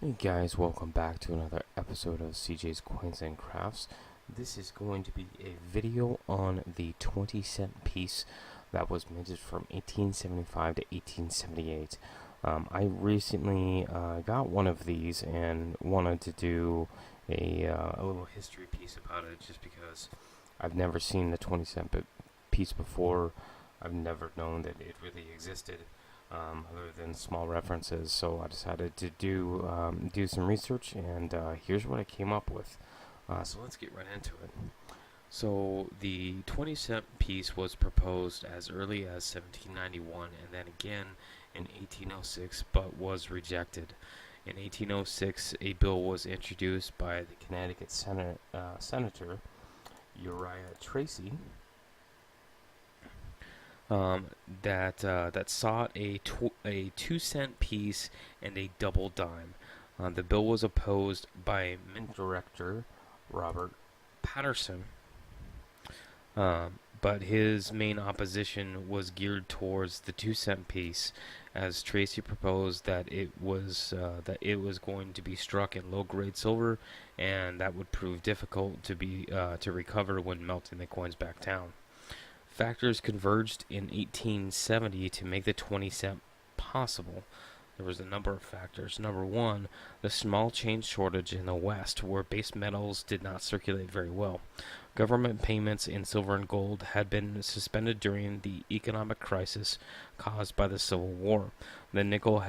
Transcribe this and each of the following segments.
Hey guys, welcome back to another episode of CJ's Coins and Crafts. This is going to be a video on the 20-cent piece that was minted from 1875 to 1878. I recently got one of these and wanted to do a little history piece about it just because I've never seen the 20-cent piece before. I've never known that it really existed other than small references. So I decided to do some research, and here's what I came up with. So let's get right into it. So the 20-cent piece was proposed as early as 1791, and then again in 1806, but was rejected. In 1806, a bill was introduced by the Connecticut Senator Uriah Tracy, um, that sought a 2-cent piece and a double dime. The bill was opposed by Mint Director Robert Patterson, but his main opposition was geared towards the 2-cent piece, as Tracy proposed that it was going to be struck in low-grade silver, and that would prove difficult to recover when melting the coins back down. Factors converged in 1870 to make the 20 cent possible. There was a number of factors. Number one, the small change shortage in the West, where base metals did not circulate very well. Government payments in silver and gold had been suspended during the economic crisis caused by the Civil War. The nickel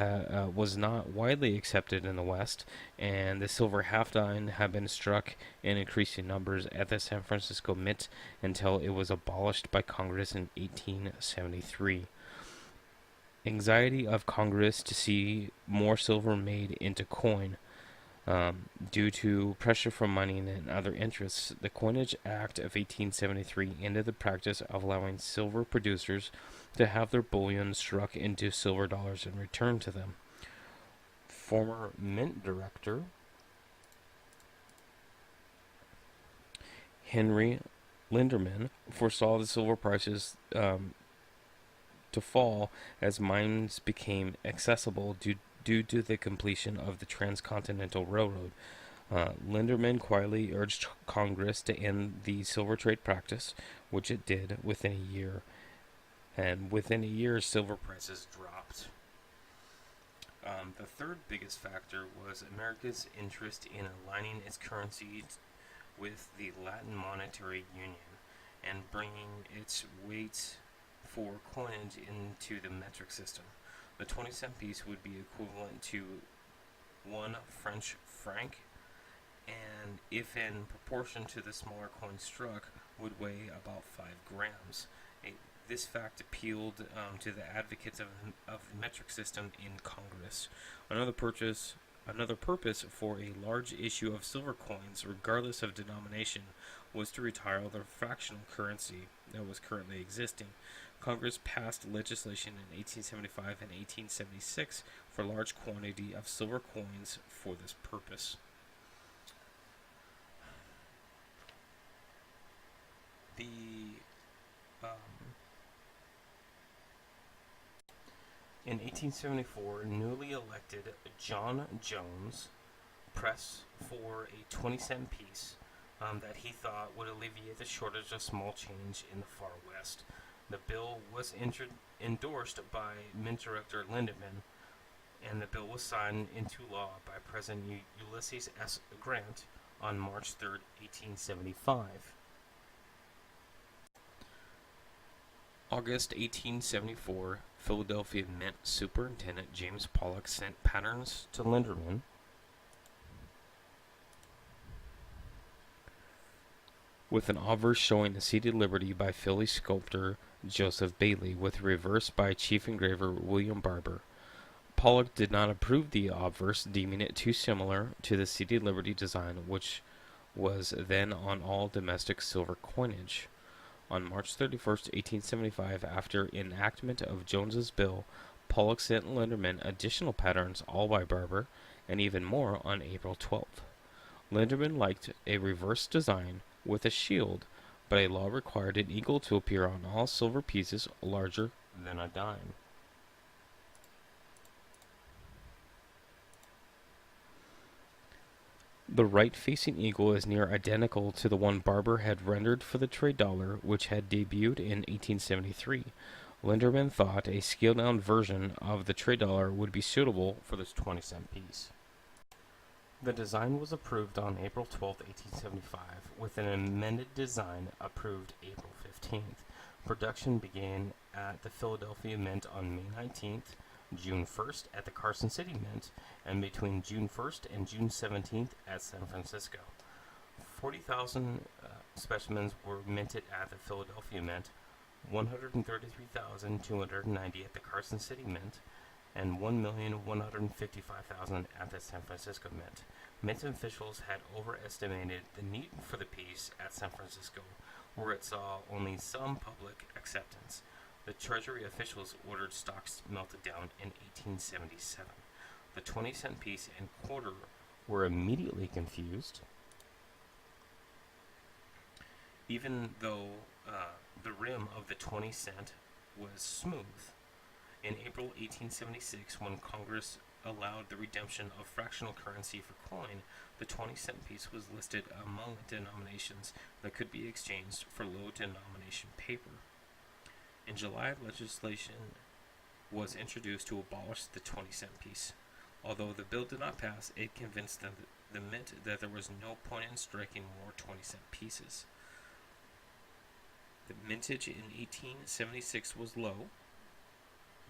was not widely accepted in the West, and the silver half dime had been struck in increasing numbers at the San Francisco Mint until it was abolished by Congress in 1873. Anxiety of Congress to see more silver made into coin. Due to pressure from money and other interests, the Coinage Act of 1873 ended the practice of allowing silver producers to have their bullion struck into silver dollars and returned to them. Former Mint Director Henry Linderman foresaw the silver prices to fall as mines became accessible due to the completion of the Transcontinental Railroad. Linderman quietly urged Congress to end the silver trade practice, which it did within a year. And within a year, silver prices dropped. The third biggest factor was America's interest in aligning its currency with the Latin Monetary Union and bringing its weight for coinage into the metric system. The 20-cent piece would be equivalent to one French franc, and if in proportion to the smaller coin struck, would weigh about 5 grams. This fact appealed to the advocates of the metric system in Congress. Another purpose for a large issue of silver coins, regardless of denomination, was to retire the fractional currency that was currently existing. Congress passed legislation in 1875 and 1876 for large quantity of silver coins for this purpose. The In 1874, newly elected John Jones pressed for a 20-cent piece that he thought would alleviate the shortage of small change in the far west. The bill was endorsed by Mint Director Lindemann, and the bill was signed into law by President Ulysses S. Grant on March 3, 1875. August 1874, Philadelphia Mint Superintendent James Pollock sent patterns to Linderman with an obverse showing the Seated Liberty by Philly sculptor Joseph Bailey, with reverse by Chief Engraver William Barber. Pollock did not approve the obverse, deeming it too similar to the Seated Liberty design, which was then on all domestic silver coinage. On March 31st, 1875, after enactment of Jones's bill, Pollock sent Linderman additional patterns, all by Barber, and even more on April 12th. Linderman liked a reverse design with a shield, but a law required an eagle to appear on all silver pieces larger than a dime. The right-facing eagle is near identical to the one Barber had rendered for the trade dollar, which had debuted in 1873. Linderman thought a scaled-down version of the trade dollar would be suitable for this 20-cent piece. The design was approved on April 12, 1875, with an amended design approved April 15th. Production began at the Philadelphia Mint on May 19th, June 1st at the Carson City Mint, and between June 1st and June 17th at San Francisco. 40,000 specimens were minted at the Philadelphia Mint, 133,290 at the Carson City Mint, and 1,155,000 at the San Francisco Mint. Mint officials had overestimated the need for the piece at San Francisco, where it saw only some public acceptance. The Treasury officials ordered stocks melted down in 1877. The 20-cent piece and quarter were immediately confused, even though the rim of the 20 cent was smooth. In April 1876, when Congress allowed the redemption of fractional currency for coin, the 20-cent piece was listed among denominations that could be exchanged for low-denomination paper. In July, legislation was introduced to abolish the 20-cent piece. Although the bill did not pass, it convinced the Mint that there was no point in striking more 20-cent pieces. The mintage in 1876 was low,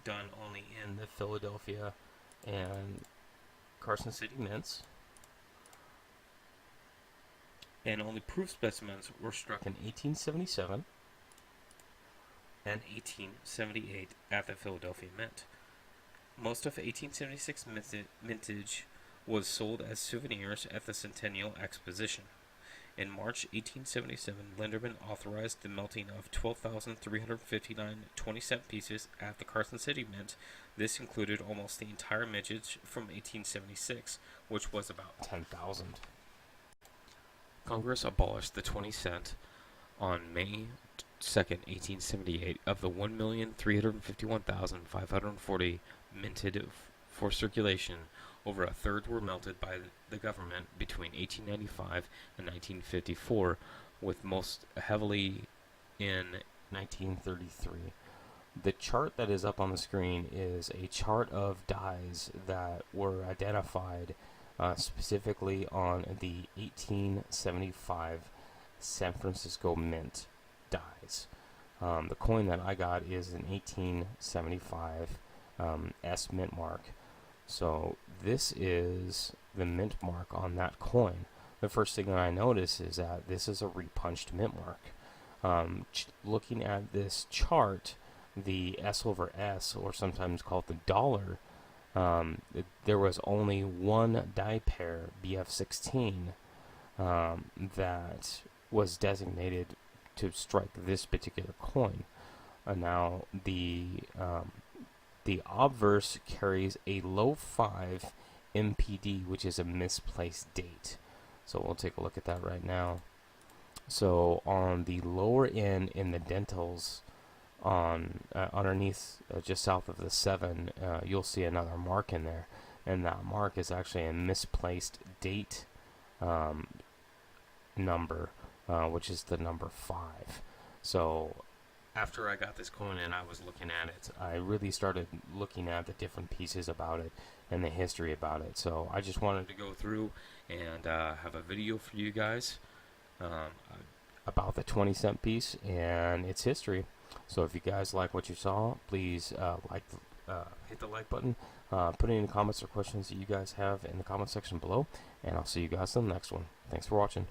done only in the Philadelphia and Carson City mints, and only proof specimens were struck in 1877 and 1878 at the Philadelphia Mint. Most of 1876 mintage was sold as souvenirs at the Centennial Exposition. In March 1877, Linderman authorized the melting of 12,359 20-cent pieces at the Carson City Mint. This included almost the entire mintage from 1876, which was about 10,000. Congress abolished the 20 cent on May 2nd, 1878. Of the 1,351,540 minted for circulation, over a third were melted by the government between 1895 and 1954, with most heavily in 1933. The chart that is up on the screen is a chart of dies that were identified specifically on the 1875 San Francisco Mint dies. The coin that I got is an 1875 S mint mark. So this is the mint mark on that coin. The first thing that I notice is that this is a repunched mint mark. Looking at this chart, the S over S, or sometimes called the dollar, there was only one die pair, BF16, that was designated to strike this particular coin. Now, the obverse carries a low 5 MPD, which is a misplaced date. So we'll take a look at that right now. So on the lower end in the dentals, underneath, just south of the 7, you'll see another mark in there, and that mark is actually a misplaced date number, which is the number 5. So after I got this coin and I was looking at it, I really started looking at the different pieces about it and the history about it. So I just wanted to go through and have a video for you guys about the 20-cent piece and its history. So if you guys like what you saw, please hit the like button, put any comments or questions that you guys have in the comment section below, and I'll see you guys in the next one. Thanks for watching.